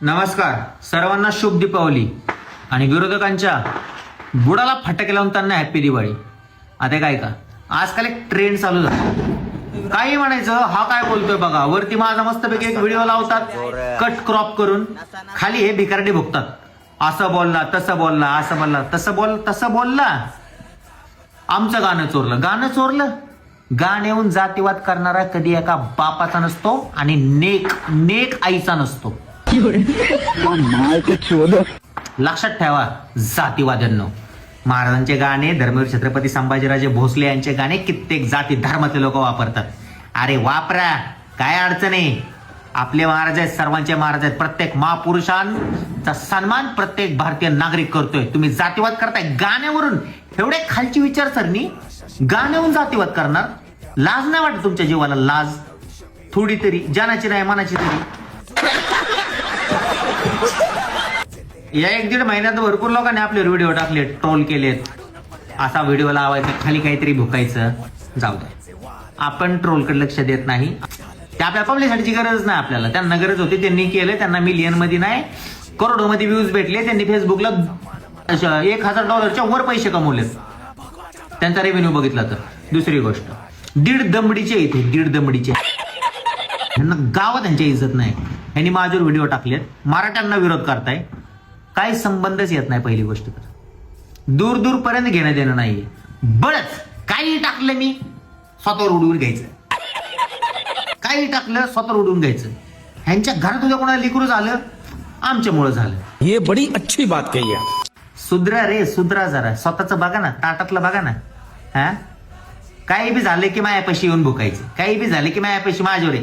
नमस्कार सर्वांना शुभ दीपावली आणि विरोधकांच्या बुडाला फटाके लावून त्यांना हॅपी दिवाळी. आता काय का आजकाल एक ट्रेंड चालू झाला, काही म्हणायचं हा काय बोलतोय बघा, वरती माझा मस्तपैकी एक व्हिडिओ लावतात कट क्रॉप करून, खाली हे भिकारडे भुकतात, असं बोलला तसं बोलला असं बोलला तसं बोलला. आमचं गाणं चोरलं. गाण्याहून जातीवाद करणारा कधी एका बापाचा नसतो आणि नेक आईचा नसतो. लक्षात ठेवा जातीवाद्यांनो, महाराजांचे गाणे, धर्मवीर छत्रपती संभाजीराजे भोसले यांचे गाणे कित्येक जाती धर्मातले लोक वापरतात. अरे वापरा, काय अडचण आहे. आपले महाराज आहेत, सर्वांचे महाराज आहेत. प्रत्येक महापुरुषांचा सन्मान प्रत्येक भारतीय नागरिक करतोय. तुम्ही जातीवाद करताय गाण्यावरून. एवढे खालची विचारसरणी, गाण्यावरून जातीवाद करणार. लाज नाही वाटत तुमच्या जीवाला? लाज थोडी तरी, जानाची नाही मनाची तरी. या 1-1.5 महिन्यात भरपूर लोकांनी आपले व्हिडिओ टाकले, ट्रोल केलेत. असा व्हिडिओ लावायचा, खाली काहीतरी भुकायचं. जाऊ दे, आपण ट्रोलकडे लक्ष देत नाही. ते आपल्या पब्लिसिटीची गरज नाही आपल्याला. त्यांना गरज होती, त्यांनी केलं. त्यांना मिलियन मध्ये नाही करोडो मध्ये व्ह्यूज भेटले. त्यांनी फेसबुकला $1,000 वर पैसे कमवलेत. त्यांचा रेव्हेन्यू बघितला तर. दुसरी गोष्ट, 1.5 दमडीचे इथे 1.5 दमडीचे यांना गावात त्यांची इज्जत नाही. यांनी माझ्यावर व्हिडिओ टाकलेत, मराठ्यांना विरोध करताय. काही संबंधच येत नाही. पहिली गोष्ट तर दूर पर्यंत घेणं देणं नाहीये. बळच काही टाकलं मी स्वतःवर उडवून घ्यायचं, काही टाकलं स्वतःवर उडवून घ्यायचं. ह्यांच्या घरात उद्या कोणाला लिकरू झालं, आमच्यामुळे झालं. ये बड़ी अच्छी बात कही है. सुधरा रे, सुधरा जरा. स्वतःच बघा ना, ताटातलं बघा ना. हा, काही बी झालं की मायापाशी येऊन भुकायचं, काही बी झालं की मायापाशी माझ्यावर